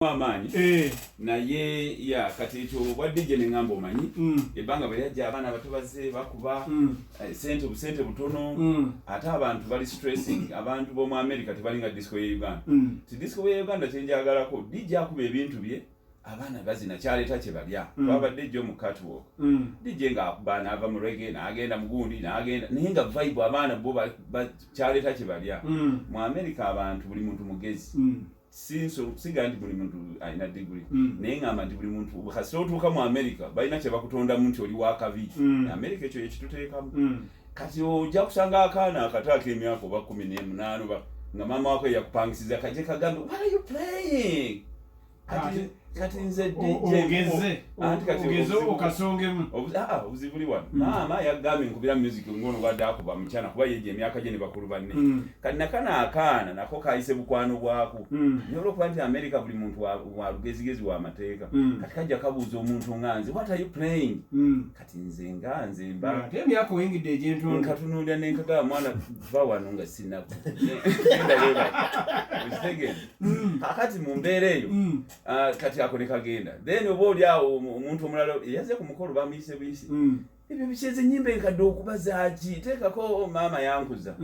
Amanyi naye ya kati ekyo wadde ne ngamba omanyi ebbanga bwe yajja abaana abato bazze bakuba sente butono ate abantu bali stressing abantu b'omu America tebalinga disco ye Uganda ti disco ye Uganda kyenjagalako DJ akuba ebintu bye abaana bazina kyaleeta kye balya twabadde jjo mu catwalk DJ nga akuba n'ava mu reggae n'agenda mu gundi n'agenda naye nga vibe abaana bo kyaleeta kye balya mu America abantu buli muntu mugezi siga nti buli muntu alina degree naye ngamba nti buli muntu kasi otuuka mu America balina kye bakutondamu nti oli wakabi America ekyo yekituteekamu kati ojja kusanga akaana akataaka emyaka oba 18 nga maama wako yakupangisiza kaje kagambe what are you playing kati nze ogeze okasongemu obuzibuli wano maama yagambye nkubira music ngono wadde akuba mukyana kuba yeje emyaka gye ne bakulu banne kati nakana akaana nako kayise bukwano bwako nyolwokuba nti America buli muntu wa lugezigezi wa mateeka kati kajja kabuuza omuntu nganze what are you playing kati nze nganze mba ate emyaka oyingidde egy'entondo nkatunuulira nenkagaba mwana va wano nga sinnaku kakati mu mbeera eyo kati ako ne kagenda then oba oli awo omuntu omulala yaze ku mukolo bamuyise buyise ebyo bikyeze ennyimba enkadde okubaza ki teekako maama yankuza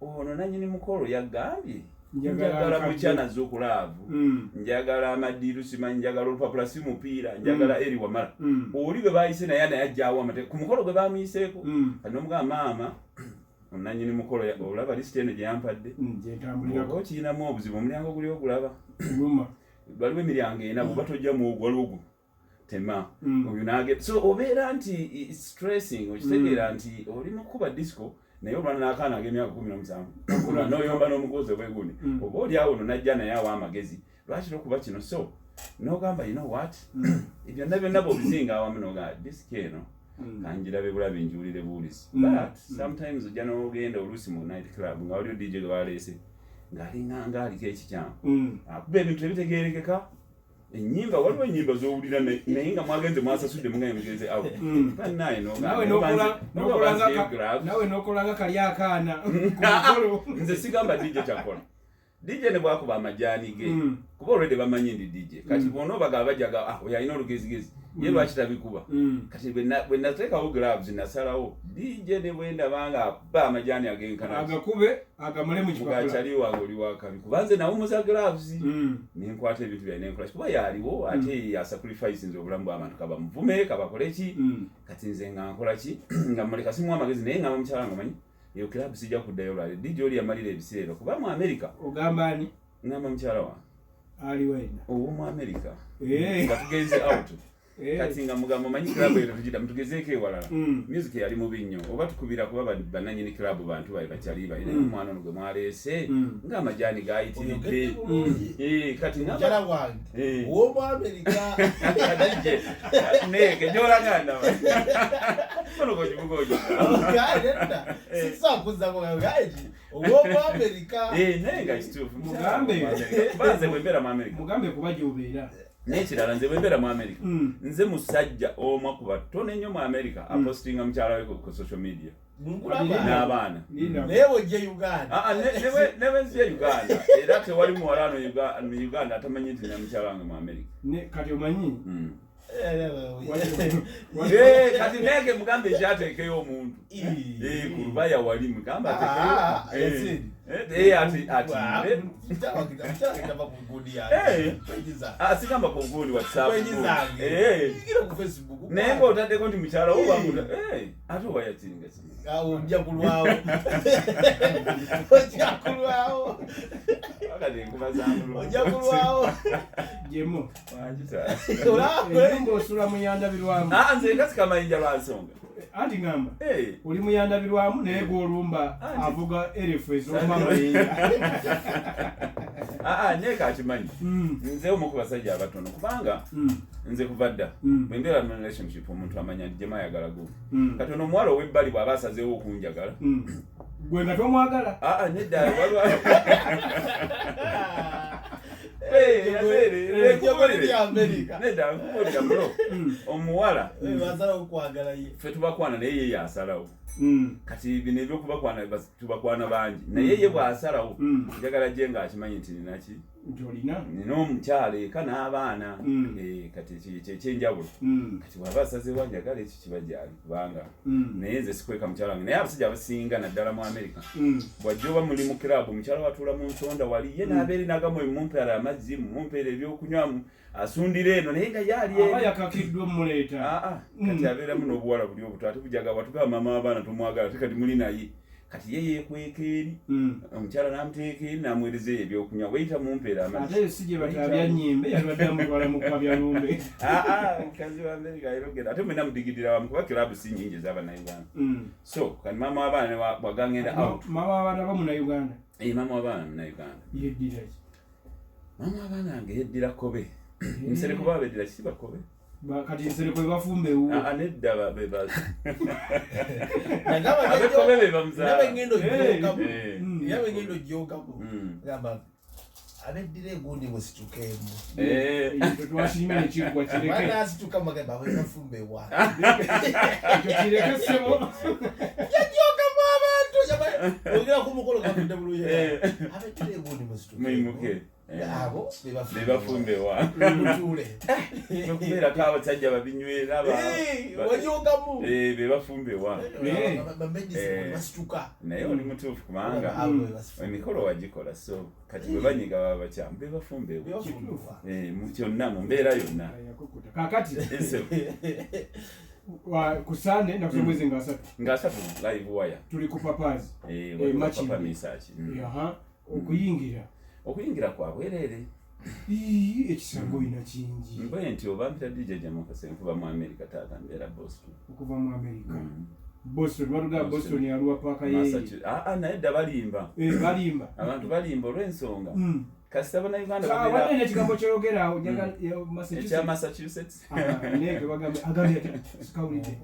ono nannyini mukolo yagambye njagala mukyana z'okulaavu njagala amadiiru simanyi njagala olupapula si mupiira njagala eri wamala oli bwe bayise naye ajjaawo amateeka ku mukolo gwe bamuyiseeko kati n'omugamba maama nannyini mukolo olaba lisiti eno gye yampadde oba okiyinamu obuzibu omulyango guli ogulaba waliwo emiryango ena bwe batojjamu ogwalwogu tema oyo nage so obeera nti stressing okitegeera nti oli mu kuba disco naye olwana n'akaana ak'emyaka 17 n'oyomba n'omukozi obwegundi oba oli awo no najja naye awo amagezi lwaki tokuba kino so n'ogamba you know what ebyo byonna bw'obizinga awamu n'ogamba disco eno kanjirabe bulabe njuulire buulisi but sometimes ojja n'ogenda oluusi mu night club nga waliwo DJ gwe baleese ng'alinganga aliko ekikyamu akuba ebintu ebitegeerekeka ennyimba waliwo ennyimba z'owulira naye nga mwagenze mwasasudde mungaye mugenze awo naye nawe n'okolanga kali akaana nze sigamba DJ kyakola DJ ne bwakuba amajaani ge kuba olwedde bamanyi ndi DJ kati bona obagaba bajaga oyo alina olugezigezi ye lwaki tabikuba kati bwe nateekawo gloves nasalawo DJ ne bwendabanga akuba amajaani agenkana agakube agamule mu kipapula gakyali wange oli wakabi kuba nze nawumuza gloves nenkwata ebintu bya nenkola kuba yaliwo ate yasacrifice nze obulamu bw'abantu kaba muvume kabakole ki kati nze nga nkola ki nga muleka simu amagezi naye nga mukyala nga manyi iyo club sijja kuddayo lwale DJ oli yamalira ebiseera kuba mu America ogamba ani ngamba mukyala wa ali wena owo mu America nga tugenze out kati nga mugamba manyi club eyo tujida mutugezeeko ewalala music yali mubi nnyo oba tukubira kuba bananyini club bantu baye bakyali bayi omwana ono gwe mwaleese nga amajaani gayitiridde kati mukyala wange owo mu America neke njolanganda kono kojibugoji sisakuzako gaji owo mu America nenga kituufu mugambe banze bwembeera mu America mugambe kuba gy'obeera n'ekirala nze bwembeera mu America nze musajja omu akuba ttone ennyo mu America apostinga mukyala we ku social media n'abaana naye wojje Uganda newe nzye Uganda era tewali muwalano mu Uganda atamanyi nti na mukyala wange mu America kati omanyi kati nege mugambe ekyateekeyo omuntu ku lubaya wali mugamba sigamba ku gundi naye ng'otaddeko nti mukyala wobamuta ate owayakiringa ojja kulwawo ojja kulwawo Jaymo ng'osula muyandabirwamu nze kasi kamayinja lwa nsonga anti ngamba oli muyandabirwamu naye gw'olumba avuga erefu ez'omamayinja naye kakimanyi nze omu ku basajja abatono kubanga nze kuva dda bwembeera mu relationship omuntu amanya nti Jaymo ayagala gumu kati ono omuwala ow'ebbali bw'aba asazeewo okunjagala gwe nga tomwagala nedda muri America neda nkubolera bro omuwala bazala okwagala ye fe tubakwana naye ye yasalawo kati bino ebyokubakwana tubakwana bangi naye ye bwasalawo njagala je nga akimanyi nti ninaki njolina n'omukyala eka n'abaana kati kyenjawulo kati bw'aba asazeewo njagala ekyo kibajyali kubanga naye nze sikweka mukyala wange naye abasajja abasinga naddala mu America bw'ajja oba muli mu kiraabu omukyala watuula mu nsonda wali ye n'abeere n'agamu mumpeera amazzi mumpeera ebyokunywamu asundira eno naye nga yaali aba yakakiddwa muleeta kati abeeramu n'obuwala buli obuto ate bujagaba tugaba mama w'abaana tomwagala ate kati muli naye kati ye yeekweka eri omukyala n'amuteeka eri n'amuweereza ebyokunywa weyita mumpeera amazzi ate si gye batabya nnyimbe yalibadde amutwala mu kabya lumbe mukazi wa America ayogera ate mwena mudigidira wamu kuba kiraabu si nnyingi ez'abannayuganda so kati mama w'abaana bwagangenda out mama w'abaana bamunayuganda mama w'abaana munayuganda yeddira ki mama w'abaana wange yeddira kobe nsereko baba beddira kiki bakobe kati nsereko bebafumbewo nedda bebazi nagaba abekobe bebamuzaala yabe ngendo jyokapo gamba abeddira egundi musitukeemu twashimye nekigwa kireke bana asituka magamba bafumbewa ekyo kireke sebo yajyoka mu abantu ogera ku mukolo gwa buluye abeddira egundi musitukeemu mwimuke abo bebafumbewa mutule nokubeera ko abasajja babinywera wajyokamu bebafumbewa basituka naye oli mutuufu kubanga emikolo wagikola so kati bwe banyiga baba bakyamu bebafumbewa kyonna mu mbeera yonna kakati ku Sunday nakuze mwezi nga 3 live wire tuli ku Papaz Makindye okuyingira kwabwerere ekisango ina kingi mbaye nti oba mpita DJ Jaymo Kasenge kuva mu America taata mbeera Boston okuva mu America Boston waluga Boston yaluwa paka ye naye dda balimba balimba abantu balimba olw'ensonga kasita bannayuganda wadde n'ekigambo kyogeraawo Massachusetts nege bagambe agambye ati sikawulidde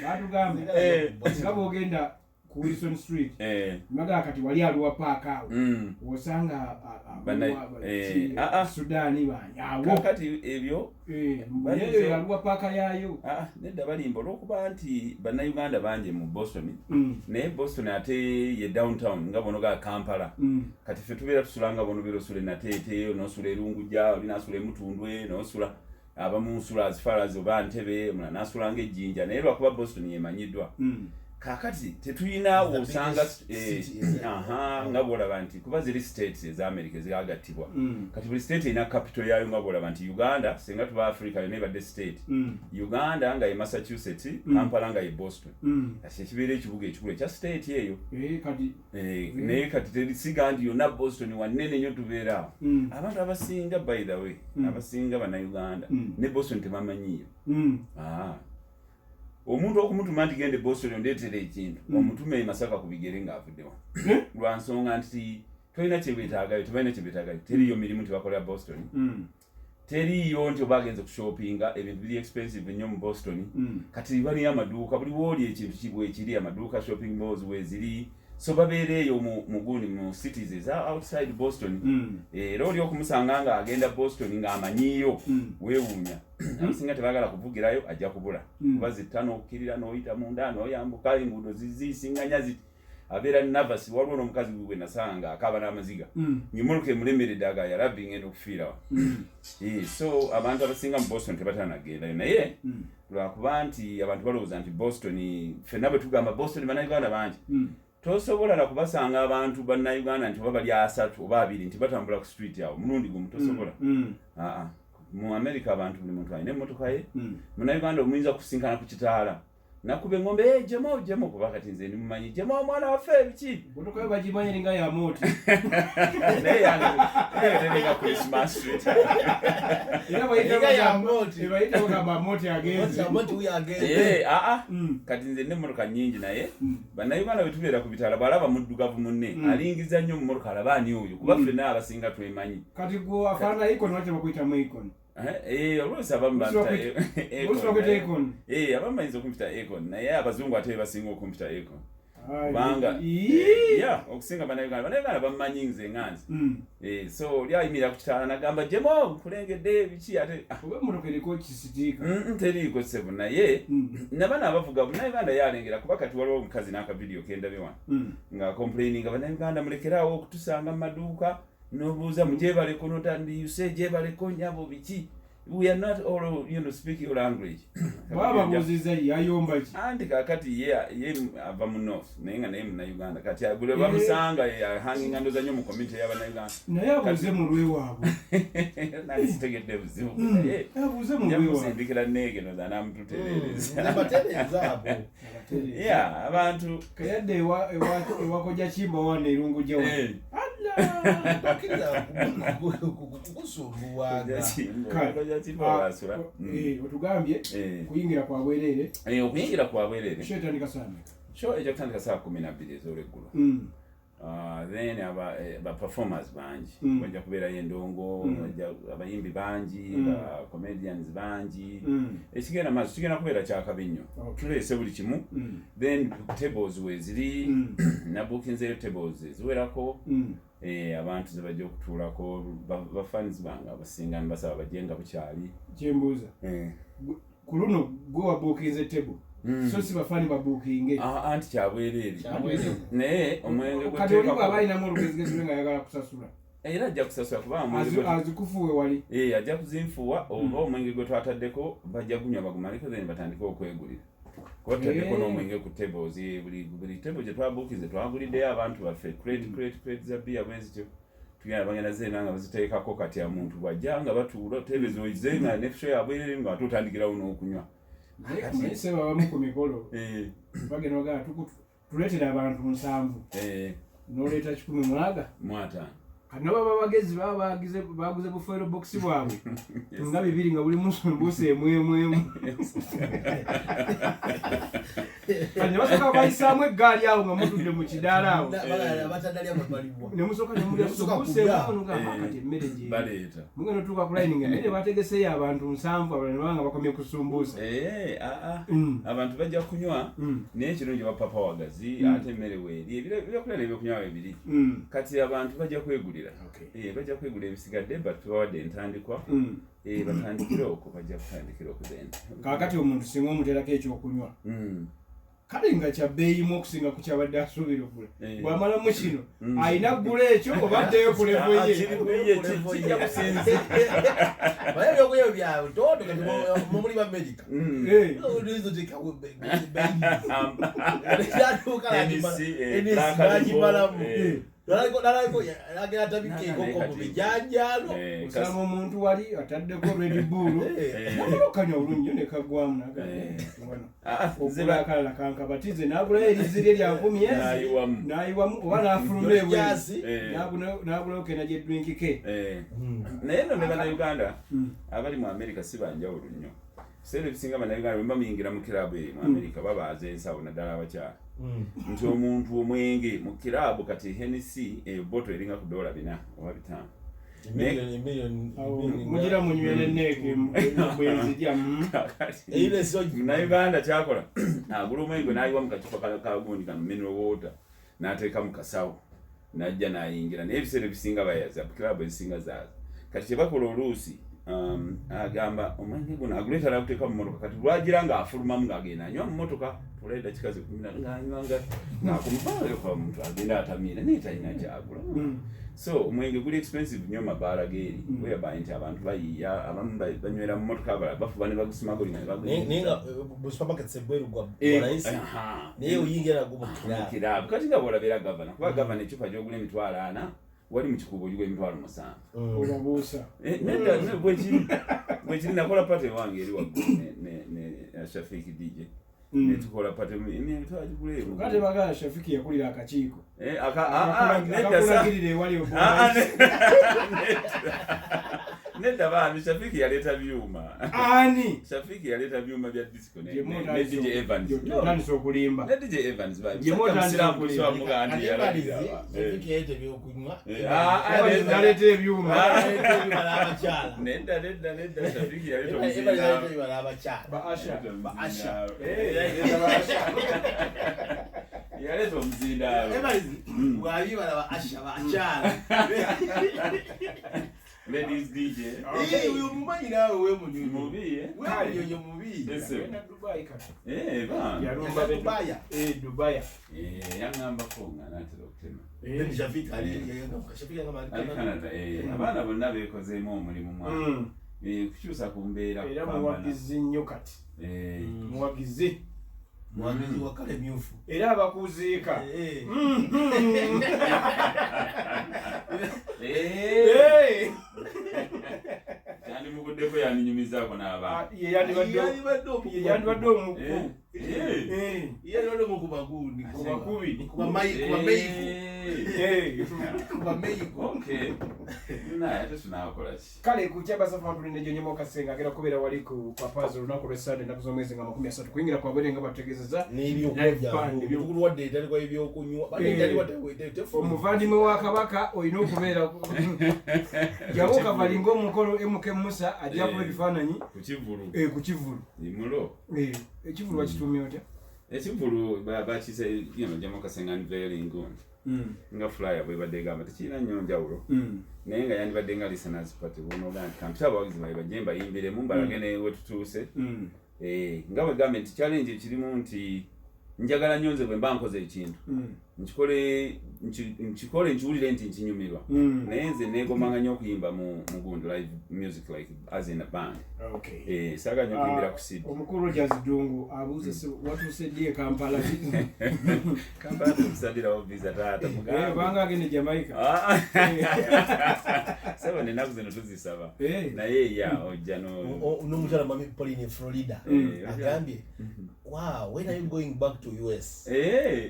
batugambe nga bwogenda ku Wilson Street magala kati wali aluwa paaka awo osanga Sudani banyawo kati ebyo eyo yaluwa paaka yayo nedda balimba olw'okuba nti bannayuganda bangi mu Boston naye Boston ate ye downtown nga bono ga Kampala kati ffe tubeera tusulanga bono birosula nateete nosula erunguja oli nasula emutundwe nosula abamu nsula as far as oba Ntebe omulala nasulanga ejjinja naye lwakuba Boston yemanyiddwa kakati tetuyina osanga nga bwolaba nti kuba ziri states eza America zigagattibwa kati buli state erina capital yayo nga bwolaba nti Uganda singa tuba Africa yonna ebadde state Uganda nga ye Massachusetts Kampala nga ye Boston kati ekibeera ekibuga ekikulu ekya state eyo naye kati terisiga nti yonna Boston wanene nnyo tubeeraawo abantu abasinga by the way abasinga bannayuganda ne Boston tebamanyiyo omuntu okumutuma nti gende Boston ondeetera ekintu omutume Masaka ku bigere ng'avuddewa lwa nsonga nti tolina kyebeetaagayo tebalina kyebeetaagayo teriyo mirimu tebakolera Boston teriyo nti oba agenze kushopinga ebintu biri expensive nnyo mu Boston kati baliyo amaduuka buli wooli ekintu kibwe ekiri amaduuka shopping malls weziri so babeereeyo muguni mu cities eza outside Boston era oli okumusanga nga agenda Boston ng'amanyiyo weewuunya abasinga tebaagala kuvugirayo ajja kubula kuba zittano okkirira n'oyita munda n'oyambuka enguudo zisinganya ziti abeera nervous waliwo n'omukazi gwe nasanga akaaba n'amaziga ng'emmotoka emulemeredde aga yalabbi ngenda okufiirawa so abantu abasinga mu Boston tebatanagendayo naye lwakuba nti abantu balowooza nti Boston ffenna bwe tugamba Boston bannayuganda bangi tosobola na kubasanga abantu bannayuganda nti oba bali 3 oba 2 nti batambula ku street yawo mulundi gumu tosobola mu America abantu buli muntu alina emmotoka ye munnayuganda omuyinza kusinkana ku kitaala nakube ngombe Jaymo kuba kati nze ndimumanyi Jaymo omwana waffe ebiki mmotoka yo bagimanyi eringa ya mooti naye yange Christmas street era bayita bagamba mooti agenze kati nze nne emmotoka nnyingi naye bannayuganda bwe tubeera ku bitaala bw'alaba muddugavu munne alingiza nnyo mu mmotoka alaba ani oyo kuba ffenna abasinga twemanyi kati gwe afaanana Icon waki bakuyitamu Icon oluusi abamba Econ. Abamba yinza okumpita Econ naye abazungu ate basinga okumpita Econ. Kubanga okusinga bannayuganda bamumanyi nze nganzi. So oli ayimira ku kitaala n'agamba Jaymo nkulengedde biki ate emmotoka eriko kisitiika. Teriiko ssebo naye nabana abavuga bannayuganda yalengera kuba kati waliwo omukazi n'akavidiyo kendabye wano nga complaininga bannayuganda mulekeraawo okutusanga mu maduuka n'obuuza mujebaleko notandiyuse jebaleko nyabo biki. We are not all speak your language. Baba buziza yayomba ki. Andi kakati ye ava mu north nenga naye mu Uganda kati agule bamusanga ya hanging andoza nyo mu community y'abana Uganda. Naye abuze mu lwe wabo. Nali sitegedde buzibu. Abuze mu lwe wabo. Yamusindikira nege no dana mtuteleleza. Nabatereza abo. Abantu kayadde ewakojja kimba wana irungu gye wano. Bakira kukusumbuwaga. Otugambye kuyingira kwa bwerere. Okuyingira kwa bwerere. Show etandika saa mmeka? Show ejatandika saa 12 ez'olweggulo. Then aba performers bangi bajja kubeera y'endongo, abayimbi bangi, ba comedians bangi. Ekigenda maaso kigenda kubeera kyakabi nnyo. Tuleese buli kimu. Then tables weziri na bookinzeeyo tables ziwerako. Abantu zebajja okutuulako bafans bange abasinga mbasaba bajjenga bukyali. Kyembuuza ku luno gwe wabookinze table so si bafani babookinge anti kyabwerere naye omwenge kati oli bw'aba alinamu olugezigezi nga ayagala kusasula era ajja kusasula kuba azikufuwe wali ajja kuzinfuwa oba omwenge gwe twataddeko bajja gunywa bagumaliko then batandika okwegulira kwataddeko n'omwenge ku tables buli table gye twabookinze twaguliddeyo abantu baffe crate za bia bwezityo tugenda bagenda zeena nga baziteekako kati omuntu bwajja nga batuula tables oyize nga nefusho yabwerere nga tutandikirawo n'okunywa naye seba abamu ku mikolo bagenda bagala tuleetera abantu 7 n'oleeta 10 mwaga mwata kati nabo bagezi baguze buffalo box bwabwe nga 2 nga buli musumbuuse emwemu kati basooka bayisaamu eggaali awo nga mutudde mu kidaala awo ne musooka ne mulya sumbuuse emwemu nga kati emmere gye baleeta mugenda otuuka ku lining emmere bategeseyo abantu 7 abalala banga bakomye ku sumbuuse abantu bajja kunywa naye ekirungi wa papa wagazi ate emmere weeri ebyokulya n'ebyokunywa bibiri kati abantu bajja kwegulira bajja kwegulira ebisigadde batubawadde entandikwa batandikire okwo bajja kutandikira okugenda kaakati omuntu singa omuteerako ekyokunywa kale nga kya bbeeyimu okusinga ku kyabadde asuubira okula bw'amalamu kino alina ggula ekyo obaddeyo ku levo ye kijja kusinzira baye ebyokulya byawe toto kati mumuli ba America olizo tekawe Daliko yagera tabike koko mu bijanjalo usanga omuntu wali ataddeko Red Bull namulokanya olunyo ne kagwamu okula akalala kankabatize n'agula erizirye lya 10 nayiwamu oba n'afuluma ebwezi n'agula okena gye drink ke naye no ne bannayuganda abali mu America si banjawulo nnyo sere bisinga bannayuganda bwe bamuyingira mu kirabu mu America babaaza ensawo naddala abakyala nti omuntu omwenge mu kirabu kati Hennessy boto eringa ku $4 oba 5 mugira munywere neke bwezijja ile soji na Uganda kyakola agula omwenge n'ayiwa mu kacupa kagundi kano mineral water n'ateeka mu kasawo n'ajja n'ayingira naye ebiseera ebisinga bayaza kirabu ezisinga zaaza kati kyebakola oluusi agamba omwenge guno aguleeta n'aguteeka mu mmotoka kati lwagira ng'afulumamu ng'agenda anywa mu mmotoka tuleeta kikazi ng'anywanga ng'akumupaayo kwa muntu agenda atamiira naye talina kyagula so omwenge guli expensive nnyo mabaala geeri whereby nti abantu bayiya abamu banywera mu mmotoka abalala bafuba ne bagusumagulira ne bagula bu supermarket sebweru gwa baraisi naye oyingira mu kirabu kati nga bw'olabeera gavana kuba gavana ecupa gy'ogula $40 wali mu kikubo oligwa $7,000 olabuusa bwekiri nakola pate wange eri waggulu ne Shafiki DJ netukola pate twagiguleyo kati bagala Shafiki yakulira akakiiko nedasa akulagirira ewali Nenda bana Shafiki yaleta vyuma. Ani? Shafiki yaleta vyuma vya disco ne. Ne DJ Evans. Nani so kulimba. Ne DJ Evans ba. Jaymo Sira kulisha muga andi yaleta. Shafiki yete byo kunywa. Alete vyuma. Nenda Shafiki yaleta abachala. Baasha. Yaleta mzinda. Wayi bala abachala. Ladies DJ. Uyu mumanyi nawe we munyonyo. Mubi We munyonyo mubi. Yenda Dubai kati. Ba. Yarumba Dubai. Dubai. Yangamba konga natero kutema. Ndi Shafiki Shafiki ngama Canada. Abana bonna bekozeemo omulimu mwa. Kukyusa ku mbeera era muwagizi nnyo kati. Muwagizi wa kale myufu. Era abakuziika. Kandi muguddeko yandinyumizaako n'abantu. Yandibadde omuku. Yalibadde mukuba gundi. Kuba meiko. Okay. Naye tunakola ki? Kale kukyabasa fantu ne Jaymo Kasenge agera kubeera wali ku Papaz olunaku lw'Essande ennaku z'omwezi nga 30 kuyingira kwa bwere nga bategeezezza n'ebyokulwadde etali kwa ebyokunywa. Omuvandimwe wa Kabaka olina okubeera Jaymo Kavalinga omukolo MK Musa ajja kuba ebifaananyi ku Kivvulu. Ku Kivvulu. Imulo. Ekivvulu bakituumye otya? Ekivvulu bakise Jaymo Kasenge unveiling nga flyer bwe badde gamba tekirina nnyo njawulo naye nga yandibadde nga listeners party buno ganti kampita abawagizi babe bajemba yimbire mumbalage ne wetutuuse nga bwe gamba nti challenge kirimu nti njagala nnyo nze bwe mba nkoze ekintu nkikole nkiwulire nti nkinyumirwa naye nze neegomanga nnyo okuyimba mu gundi live music like as in a band. Saaga nnyo okuyimbira ku CD. Omukulu Jazidungu abuuze watuuse ddi e Kampala. Kampala tukusalirawo visa taata mugambe. Banga agende Jamaica. Sebo n'ennaku zino tuzisaba. Naye ojja n'omukyala mami Pauline Florida agambye wow, when are you going back to US?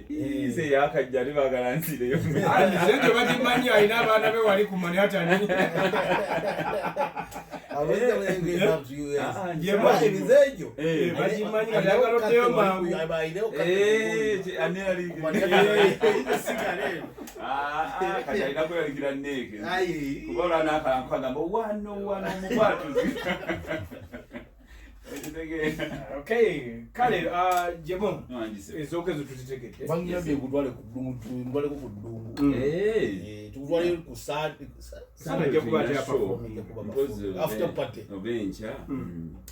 Ize yakajja libagala nsireyo. Nze bagimanyi alina abaana be wali ku Manhattan. Bagimanyi nga yagaloddeyo mangu. Kati alina kweralikira nneeke. Kuba olwa n'akagamba wano omukwatuzi. Kale Jaymo ezoogezo tuzitegedde. Bangirabye kutwale ku ddungu, mbale ku ddungu. Tukutwale ku Saturday. Ajja kuba ate after party. Obencha.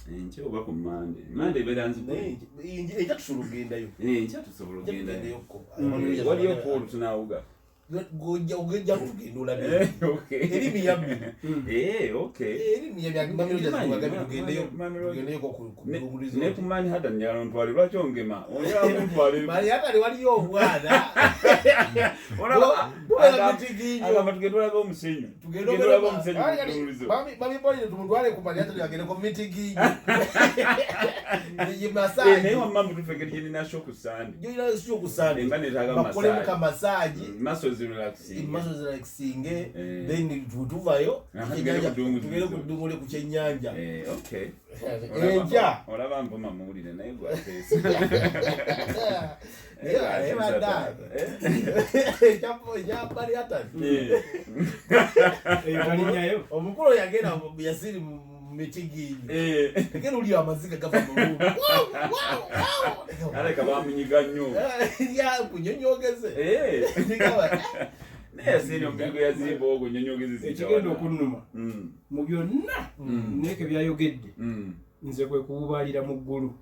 Encha oba ku Monday beera nzibu. Encha tusobola ogendayo. Encha tusobola ogendayo. Waliyo koolu tunaawuga. Ugejja kugenda olabe. Eri miyabbi. Eri miyabbi mamiro jazugaga tugendeyo. Tugendeyo ku bulungulizo. Ne kumani hata njalo ntwali lwaki ongema. Oyala ntwali. Mali hata waliyo obwana. Ona aga tugendola ko musenyu. Tugendola ko musenyu. Mami boli tumutwale ku mali hata yagende ko meeting. Ni massage. Ne wamma tufekeri ni na shoku sande. Yo ina shoku sande. Ngane taga massage. Bakole muka massage. Muscles relaxing. Then tuvayo. Tugere ku ddungu ku kyennyanja. Okay. Enja. Olaba mboma muwulire naye gwa pesa. Bali hata. Kalinyayo. Omukulu yagenda yasiri meeting. Ngero uli amaziga gava mu room. Ale kabamunyiga nnyo. Ya kunyonyogeze. Naye siri omuligo yazimba ogwo nnyonyogezi zikyawa. Ekigenda okunnuma. Mu byonna neeke byayogedde. Nze kwe kububalira mu ggulu.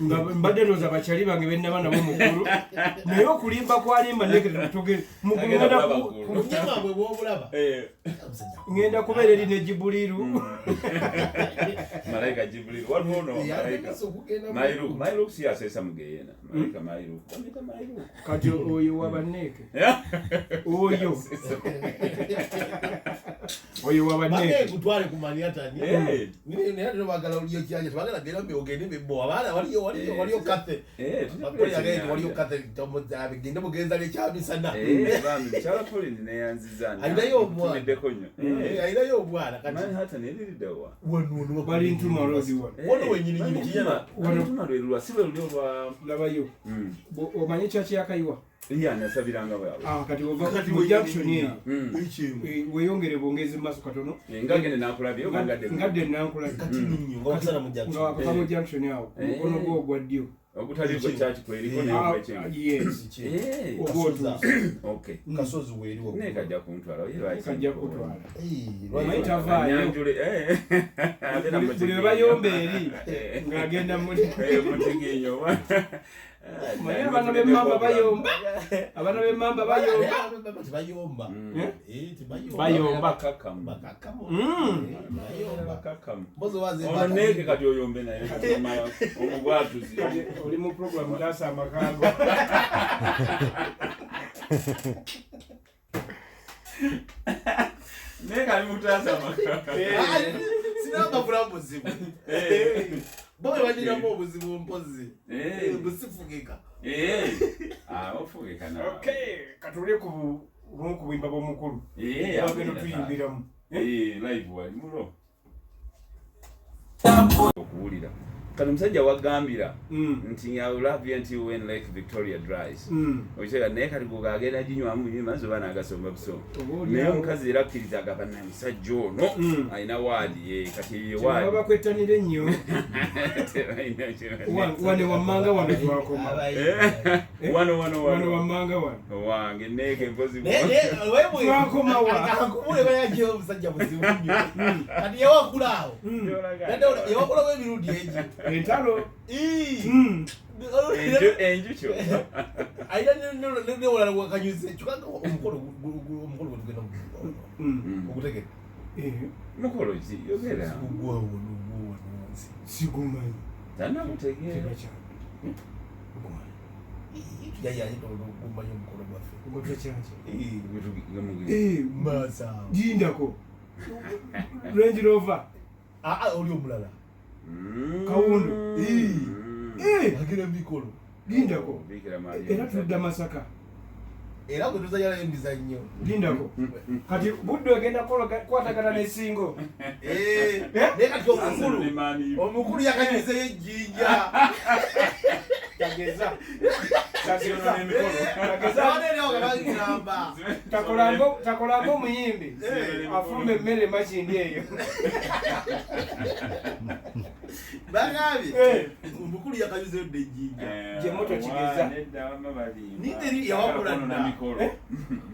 Nga mbadde ndowooza bakyali bange be nnaba nabo mu ggulu. Naye okulimba kwalimba neeke tugende mu ggulu. Ngenda kubeera eri ne Jibuliru. Malayika Jibuliru. Waliwo ono malayika. Mayiruku si yaseesa mugeyeena. Malayika Mayiruku. Kati oyo wabanneeke. Oyo wabanneeke. Kutwale ku Manhattan. Nine bagala uliyo kyanje. Bagala gera mbye ogende mbebo. bana waliyo kathe apoli again waliyo kathe tomozabe gende mugenza lekyamisana bambi chala poli neyanzizana ainayo obwana dekonyo ainayo obwana kati mani hata nelidawa wonu bali ntuma rozi wono wenyini kijana wono ntuma lwa sibe lwa labayo omanye chachi yakaiwa iya nasabiranga bwa kati wakati mu junction ye weyongere bongeze maso katono ngagene nakulabye ngadde nakulabye kati ninyo ngokasana mu junction ngakamo junction yawo mukono gwo gwaddyo okutali ko church kweriko ne kwechenga yes ogoto okay kasozi weriwo ne kajja kuntwala ye kajja kutwala maita vanyanjule abena mutege bayombe eri ngagenda muri mutegenyo abana b'emamba bayomba bayomba kakamba bozo waze oneke kati oyombe naye mala omugwatuzi oli mu program dasa amakago neka ali mutasa amakago sina mafura muzimu boye wajira mo muzimu mpozi busifugika ofugika na okay katule ku bwimba bomukulu abagendo tuyimbiramu live wali mulo okuwulira kati musajja wagambira nti I will love you until when Lake Victoria dries okiseera naye kati gugagenda ginywamu maze oba n'agasomba buso naye omukazi era akkiriza agamba naye musajja ono alina waadi kati waadi babakwetanira ennyo wane wammanga wano twakoma wano wammanga wano wange neeke mpozi twakoma akumule bayajewo omusajja muzibu nnyo kati yawakulaawo yawakulaawo emirundi egi entalo enjukyo ayina newolala wakanyuze kyokanga omukolo gwetugenda okutegeka mukolo ki yogera sigumanyi tanakutegeera yayayitokumanya omukolo gwaffe gindako Range Rover oli omulala kawundo agira mikolo lindako era tudda Masaka era gwe tuzanyala emizannyo lindako kati budde ogenda kwatagana n'essingo naye kati omukulu yakanyuseyo ejjinja tageza takolanga omuyimbi afumba emmere Makindye eyo bagambye omukulu yakanyuseyo dde ejjinja gyemoto kigeza niteri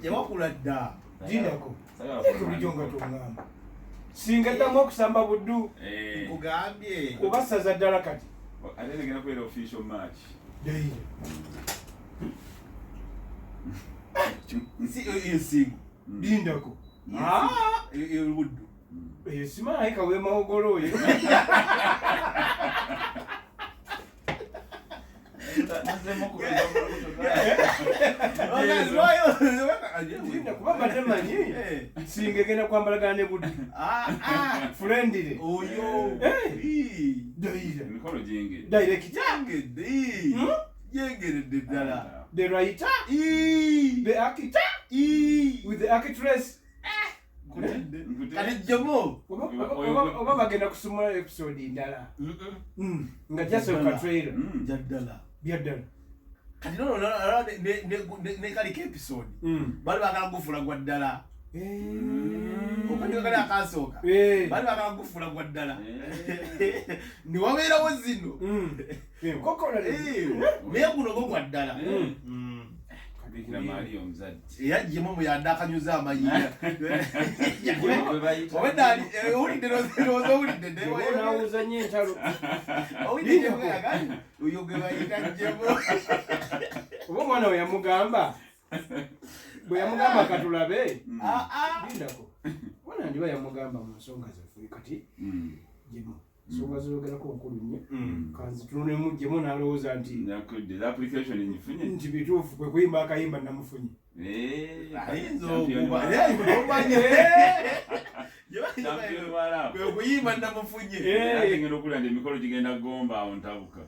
yawakula dda lindako etulijonga tongamba singa ddamu okusamba buddu kugambye oba saza ddala kati ate negenda kubeera official match ensingo lindako buddu eyo simalayika wemawogolo oyo kuba batemanyi singa egenda kwambalagana ne buddu friendly oyo emikolo gyengedde direct yengeredde ddala the writer the actor with the actress kati Jaymo oba bagenda kusumula episode ndala nga jasooka trailer jaddala byaddala kati nono ne kaliko episode bali bagala gufula gwa ddala okandi kali akasooka bali bagala gufula gwa ddala ni wabeerawo zino kokola naye guno gwo gwa ddala era Jaymo muyanda akanyuza amayira oweddaali owulidde noza owulidde nawuza nnyo entalo oyo gwe bayita Jaymo oba omwana we yamugamba bwe yamugamba katulabe lindako wana ndiba yamugamba mu nsonga zaffe kati Jaymo nsonga zogerako nkulu nnyo kanzitunulemu Jaymo n'alowooza nti nti bituufu kwe kuyimba akayimba namufunye ayinza okuba kwe kuyimba namufunye ngenda okulanda emikolo gigenda gomba awo ntabuka